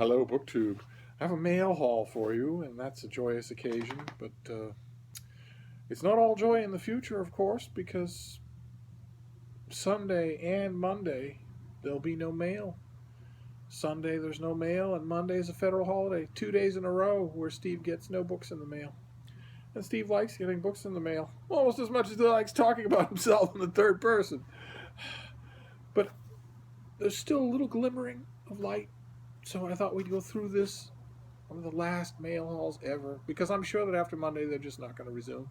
Hello, BookTube. I have a mail haul for you, and that's a joyous occasion, but it's not all joy in the future, of course, because Sunday and Monday there'll be no mail. Sunday there's no mail, and Monday is a federal holiday. 2 days in a row where Steve gets no books in the mail. And Steve likes getting books in the mail, almost as much as he likes talking about himself in the third person. But there's still a little glimmering of light, so I thought we'd go through this, one of the last mail hauls ever, because I'm sure that after Monday they're just not going to resume.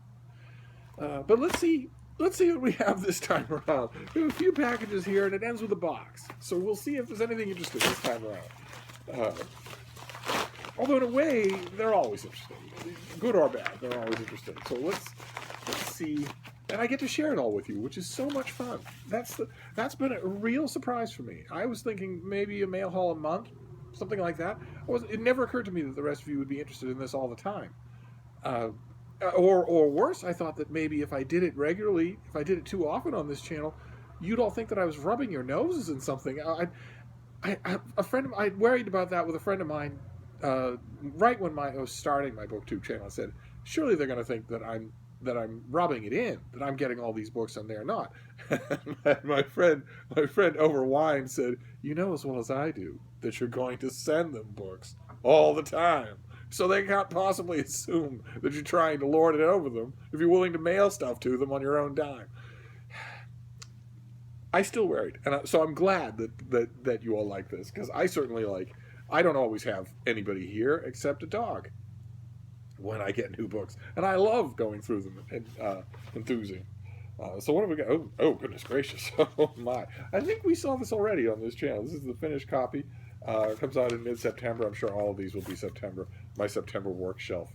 But let's see what we have this time around. We have a few packages here, and it ends with a box, so we'll see if there's anything interesting this time around. Although in a way, they're always interesting, good or bad. They're always interesting. So let's see. And I get to share it all with you, which is so much fun. That's been a real surprise for me. I was thinking maybe a mail haul a month, something like that. It never occurred to me that the rest of you would be interested in this all the time. Or worse, I thought that maybe if I did it regularly, if I did it too often on this channel, you'd all think that I was rubbing your noses in something. I worried about that with a friend of mine right when I was starting my BookTube channel. I said, surely they're going to think that I'm rubbing it in, that I'm getting all these books and they're not. my friend over wine said, you know as well as I do that you're going to send them books all the time. So they can't possibly assume that you're trying to lord it over them if you're willing to mail stuff to them on your own dime. I still worried, and so I'm glad that you all like this, because I certainly I don't always have anybody here except a dog when I get new books, and I love going through them and enthusing. So what have we got? Oh, goodness gracious! Oh my! I think we saw this already on this channel. This is the finished copy. It comes out in mid-September. I'm sure all of these will be September. My September work shelf.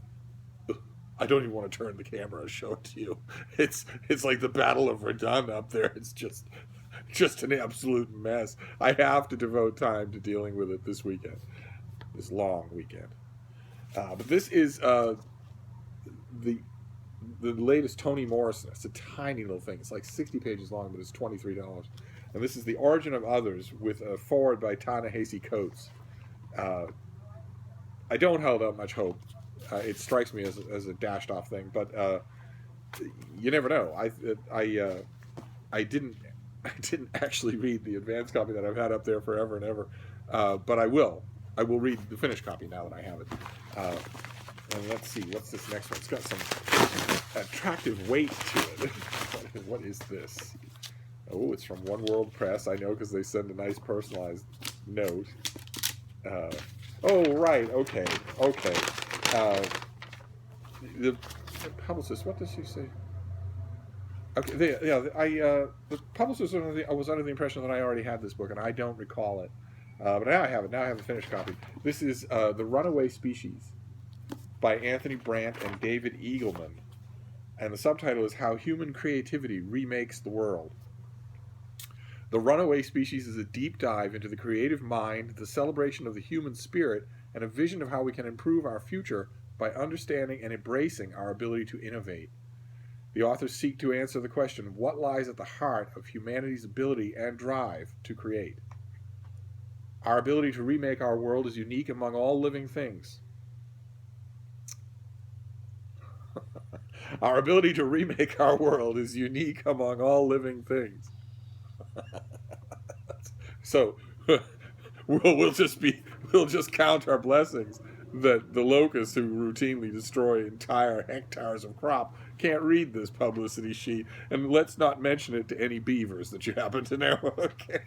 I don't even want to turn the camera and show it to you. It's like the Battle of Verdun up there. It's just an absolute mess. I have to devote time to dealing with it this weekend, this long weekend. But this is the latest Toni Morrison. It's a tiny little thing. It's like 60 pages long, but it's $23. And this is The Origin of Others with a foreword by Ta-Nehisi Coates. I don't hold out much hope. It strikes me as a dashed off thing, but you never know. I didn't actually read the advanced copy that I've had up there forever and ever, but I will read the finished copy now that I have it. And let's see, what's this next one? It's got some attractive weight to it. What is this? Oh, it's from One World Press. I know because they send a nice personalized note. Oh, right. Okay. The publicist, what does she say? Okay, the publicist was under the impression that I already had this book, and I don't recall it. But now I have it. Now I have a finished copy. This is The Runaway Species by Anthony Brandt and David Eagleman. And the subtitle is How Human Creativity Remakes the World. The Runaway Species is a deep dive into the creative mind, the celebration of the human spirit, and a vision of how we can improve our future by understanding and embracing our ability to innovate. The authors seek to answer the question, what lies at the heart of humanity's ability and drive to create? Our ability to remake our world is unique among all living things. Our ability to remake our world is unique among all living things. So we'll just count our blessings that the locusts who routinely destroy entire hectares of crop can't read this publicity sheet, and let's not mention it to any beavers that you happen to know. Okay.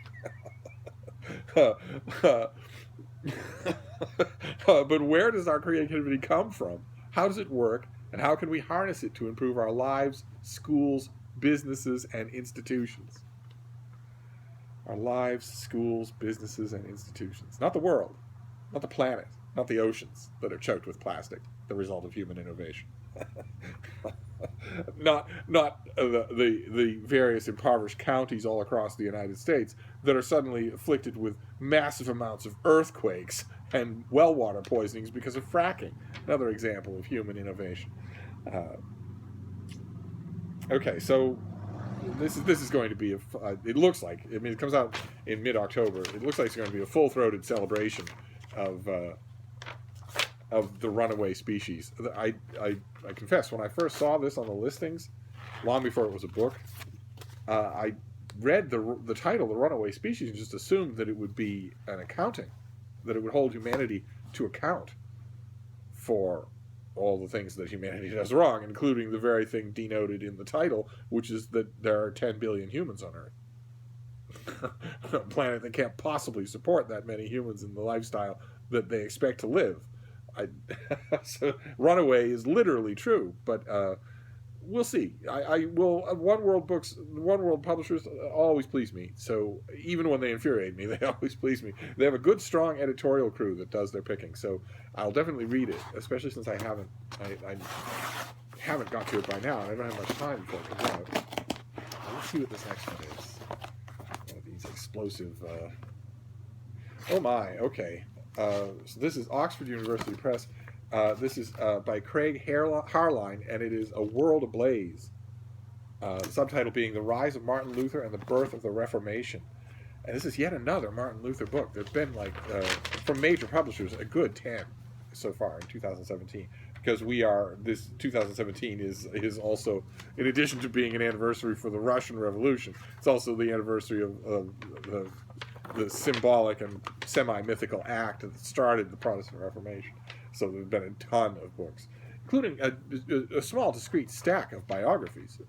But where does our creativity come from? How does it work? And how can we harness it to improve our lives, schools, businesses, and institutions? Our lives, schools, businesses, and institutions. Not the world, not the planet, not the oceans that are choked with plastic, the result of human innovation. not the various impoverished counties all across the United States that are suddenly afflicted with massive amounts of earthquakes and well water poisonings because of fracking. Another example of human innovation. Okay, so this is going to be it looks like, I mean, it comes out in mid-October. It looks like it's going to be a full-throated celebration of the runaway species. I confess, when I first saw this on the listings, long before it was a book, I read the title, The Runaway Species, and just assumed that it would be an accounting, that it would hold humanity to account for all the things that humanity does wrong, including the very thing denoted in the title, which is that there are 10 billion humans on Earth. A planet that can't possibly support that many humans in the lifestyle that they expect to live. So runaway is literally true, but we'll see. I will. One World publishers always please me. So even when they infuriate me, they always please me. They have a good, strong editorial crew that does their picking. So I'll definitely read it, especially since I haven't got to it by now, and I don't have much time before it comes out. Let's see what this next one is. One of these explosive. Oh my. Okay. So this is Oxford University Press. This is by Craig Harline, and it is A World Ablaze. The subtitle being The Rise of Martin Luther and the Birth of the Reformation. And this is yet another Martin Luther book. There have been, from major publishers, a good 10 so far in 2017. Because this 2017 is also, in addition to being an anniversary for the Russian Revolution, it's also the anniversary of the symbolic and semi-mythical act that started the Protestant Reformation. So there's been a ton of books, including a small, discrete stack of biographies,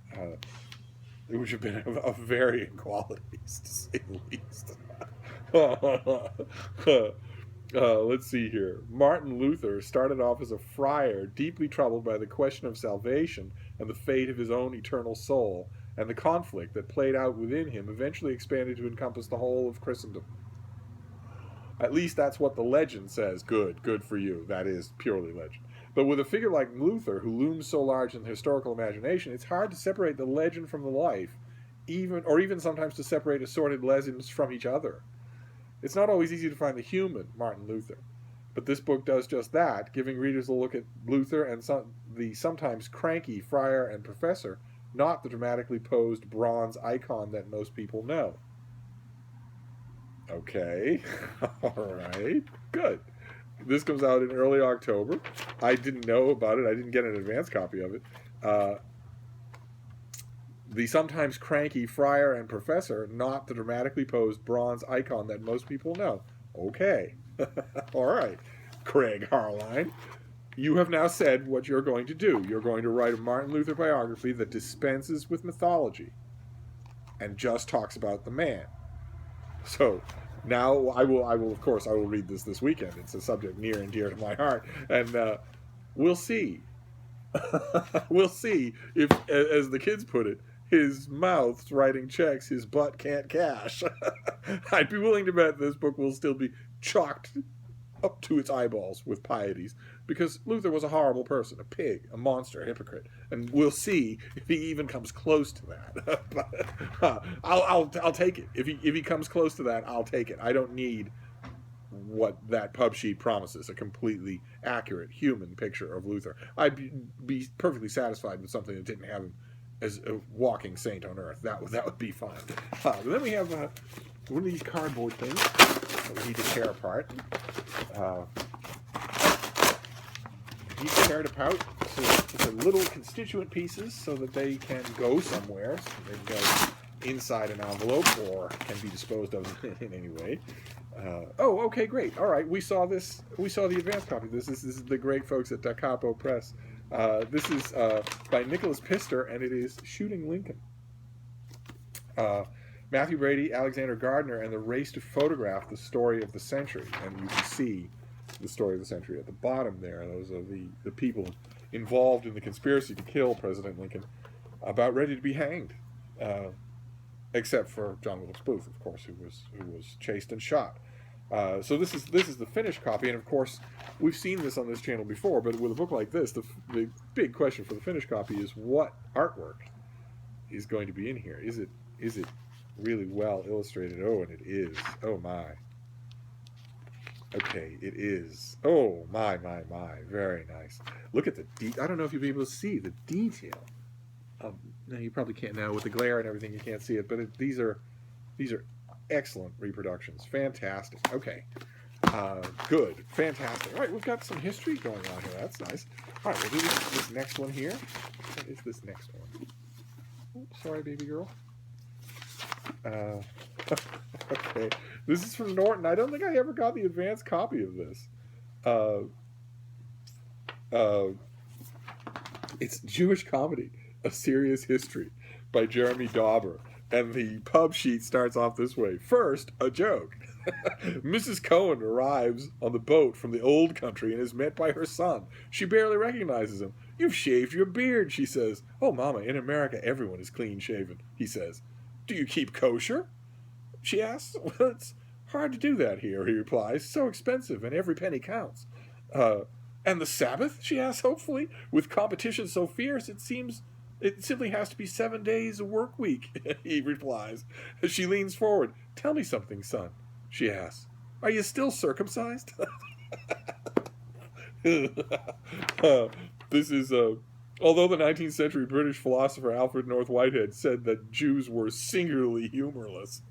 which have been of varying qualities, to say the least. Let's see here. Martin Luther started off as a friar, deeply troubled by the question of salvation and the fate of his own eternal soul, and the conflict that played out within him eventually expanded to encompass the whole of Christendom. At least that's what the legend says. Good for you. That is purely legend. But with a figure like Luther, who looms so large in the historical imagination, it's hard to separate the legend from the life, even sometimes to separate assorted legends from each other. It's not always easy to find the human Martin Luther, but this book does just that, giving readers a look at Luther and the sometimes cranky friar and professor, not the dramatically posed bronze icon that most people know. Okay, all right, good. This comes out in early October. I didn't know about it. I didn't get an advance copy of it. The sometimes cranky friar and professor, not the dramatically posed bronze icon that most people know. Okay, all right, Craig Harline. You have now said what you're going to do. You're going to write a Martin Luther biography that dispenses with mythology and just talks about the man. So now I will of course, I will read this weekend. It's a subject near and dear to my heart, and we'll see. We'll see if, as the kids put it, his mouth's writing checks his butt can't cash. I'd be willing to bet this book will still be chocked up to its eyeballs with pieties, because Luther was a horrible person, a pig, a monster, a hypocrite, and we'll see if he even comes close to that. But, I'll take it. If he comes close to that, I'll take it. I don't need what that pub sheet promises, a completely accurate human picture of Luther. I'd be perfectly satisfied with something that didn't have him as a walking saint on earth. That would be fine. But then we have one of these cardboard things that we need to tear apart. These tear it apart into little constituent pieces so that they can go somewhere. So they can go inside an envelope or can be disposed of in any way. Okay, great. All right, we saw this. We saw the advance copy. This is the great folks at Da Capo Press. This is by Nicholas Pister, and it is Shooting Lincoln. Matthew Brady, Alexander Gardner, and the race to photograph the story of the century. And you can see the story of the century at the bottom there. Those are the people involved in the conspiracy to kill President Lincoln, about ready to be hanged, except for John Wilkes Booth, of course, who was chased and shot. So this is the finished copy, and of course we've seen this on this channel before. But with a book like this, the big question for the finished copy is what artwork is going to be in here. Is it really well illustrated? Oh, and it is. Oh my. Okay, it is. Oh my. Very nice. Look at the I don't know if you'll be able to see the detail. No, you probably can't now with the glare and everything. You can't see it, but these are excellent reproductions. Fantastic. Okay. Good. Fantastic. All right, we've got some history going on here. That's nice. All right, we'll do this next one here. What is this next one? Oh, sorry, baby girl. Uh, okay. This is from Norton. I don't think I ever got the advanced copy of this. Uh, uh, it's Jewish Comedy, A Serious History by Jeremy Dauber. And the pub sheet starts off this way. First, a joke. Mrs. Cohen arrives on the boat from the old country and is met by her son. She barely recognizes him. You've shaved your beard, she says. Oh, Mama, in America everyone is clean shaven, he says. Do you keep kosher? She asks. Well, it's hard to do that here, he replies. So expensive and every penny counts. And the Sabbath? She asks hopefully. With competition so fierce, it seems it simply has to be 7 days a work week, he replies. She leans forward. Tell me something, son, she asks. Are you still circumcised? This is although the 19th century British philosopher Alfred North Whitehead said that Jews were singularly humorless,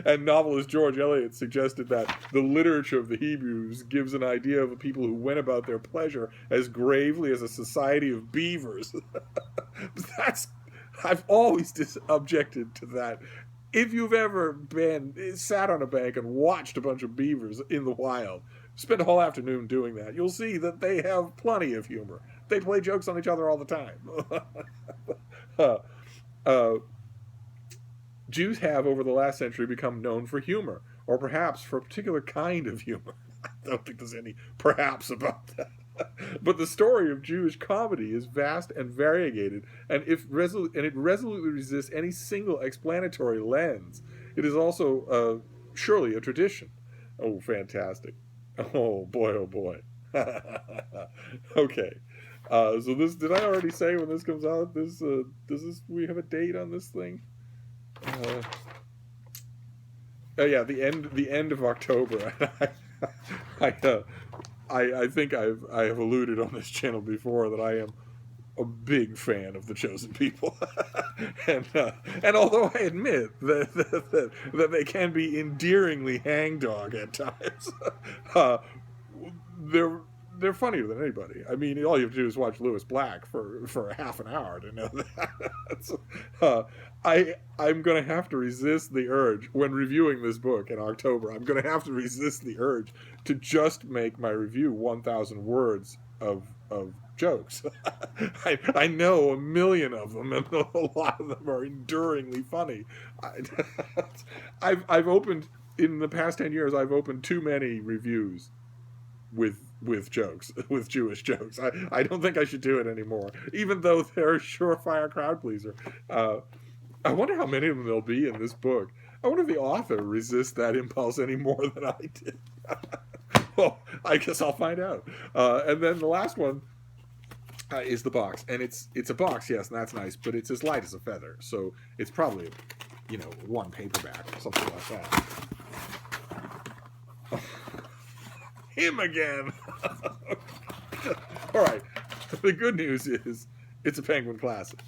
and novelist George Eliot suggested that the literature of the Hebrews gives an idea of a people who went about their pleasure as gravely as a society of beavers. I've always objected to that. If you've ever sat on a bank and watched a bunch of beavers in the wild, spend a whole afternoon doing that, you'll see that they have plenty of humor. They play jokes on each other all the time. Jews have, over the last century, become known for humor, or perhaps for a particular kind of humor. I don't think there's any perhaps about that. But the story of Jewish comedy is vast and variegated, and it resolutely resists any single explanatory lens. It is also surely a tradition. Oh, fantastic. Oh, boy, oh, boy. Okay. So this, did I already say when this comes out? We have a date on this thing? Yeah, the end of October. I think I have alluded on this channel before that I am a big fan of The Chosen People, and although I admit that they can be endearingly hangdog at times, they're funnier than anybody. I mean, all you have to do is watch Lewis Black for a half an hour to know that. I'm going to have to resist the urge when reviewing this book in October. I'm going to have to resist the urge to just make my review 1,000 words of jokes. I know a million of them, and a lot of them are enduringly funny. I've opened in the past 10 years. I've opened too many reviews with jokes, with Jewish jokes. I don't think I should do it anymore, even though they're a surefire crowd pleaser. I wonder how many of them there'll be in this book. I wonder if the author resists that impulse any more than I did. Well, I guess I'll find out. And then the last one is the box, and it's a box, yes, and that's nice, but it's as light as a feather, so it's probably one paperback or something like that. Him again. All right. The good news is it's a Penguin classic,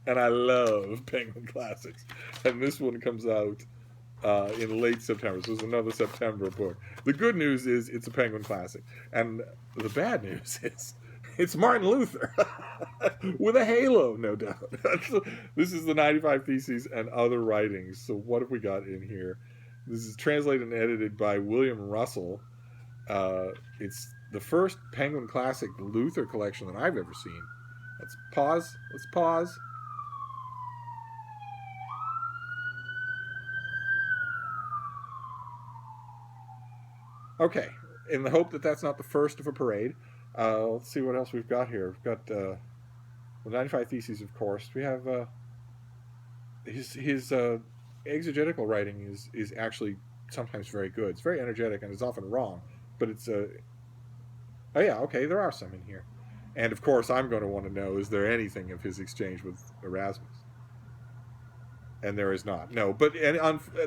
and I love Penguin classics. And this one comes out in late September, so it's another September book. The good news is it's a Penguin classic, and the bad news is it's Martin Luther with a halo, no doubt. This is the 95 Theses and Other Writings. So what have we got in here? This is translated and edited by William Russell. It's the first Penguin Classic Luther collection that I've ever seen. Let's pause. Okay, in the hope that that's not the first of a parade, let's see what else we've got here. We've got the 95 Theses, of course. We have his exegetical writing is actually sometimes very good. It's very energetic and is often wrong, but it's oh yeah, okay, there are some in here. And of course, I'm going to want to know, is there anything of his exchange with Erasmus? And there is not. No, but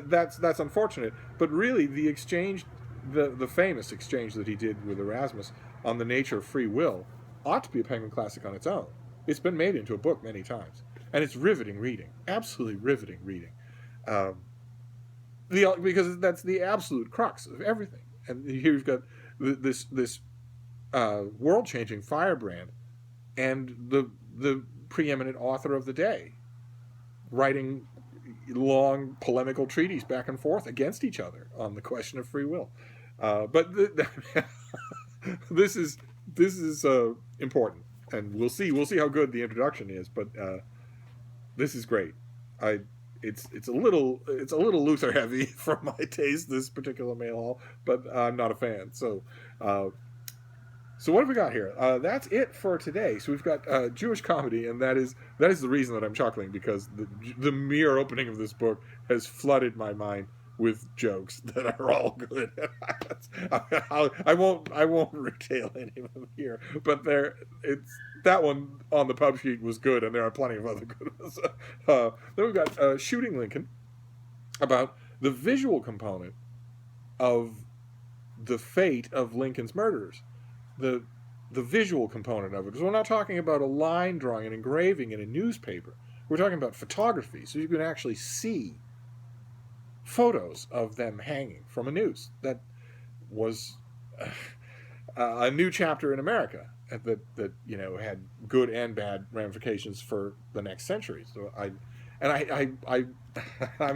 that's unfortunate. But really, the exchange, the famous exchange that he did with Erasmus on the nature of free will, ought to be a Penguin classic on its own. It's been made into a book many times, and it's riveting reading, absolutely riveting reading, because that's the absolute crux of everything. And here you've got this world-changing firebrand and the preeminent author of the day writing long polemical treaties back and forth against each other on the question of free will. But this is important, and we'll see how good the introduction is. But this is great. It's a little Luther heavy for my taste, this particular mail haul, but I'm not a fan. So what have we got here? That's it for today. So we've got Jewish comedy, and that is the reason that I'm chuckling, because the mere opening of this book has flooded my mind with jokes that are all good. I won't retail any of them here, but that one on the pub sheet was good, and there are plenty of other good ones. Then we've got Shooting Lincoln, about the visual component of the fate of Lincoln's murderers. The visual component of it, because we're not talking about a line drawing and engraving in a newspaper. We're talking about photography, so you can actually see photos of them hanging from a noose. That was a new chapter in America that had good and bad ramifications for the next century. So I'm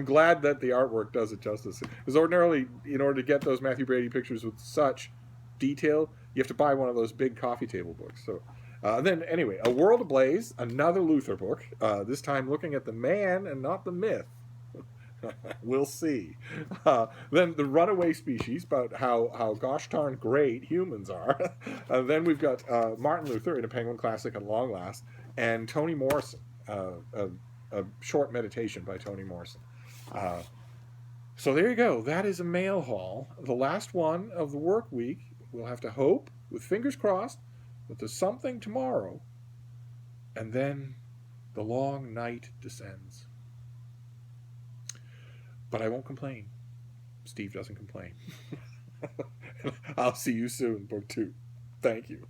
glad that the artwork does it justice. Because ordinarily, in order to get those Matthew Brady pictures with such detail, you have to buy one of those big coffee table books. So then anyway, A World Ablaze, another Luther book, this time looking at the man and not the myth. We'll see. Then The Runaway Species, about how gosh darn great humans are. Then we've got Martin Luther in a Penguin Classic at long last, and Toni Morrison, a short meditation by Toni Morrison. So there you go. That is a mail haul, the last one of the work week. We'll have to hope, with fingers crossed, that there's something tomorrow, and then the long night descends. But I won't complain. Steve doesn't complain. I'll see you soon, book 2. Thank you.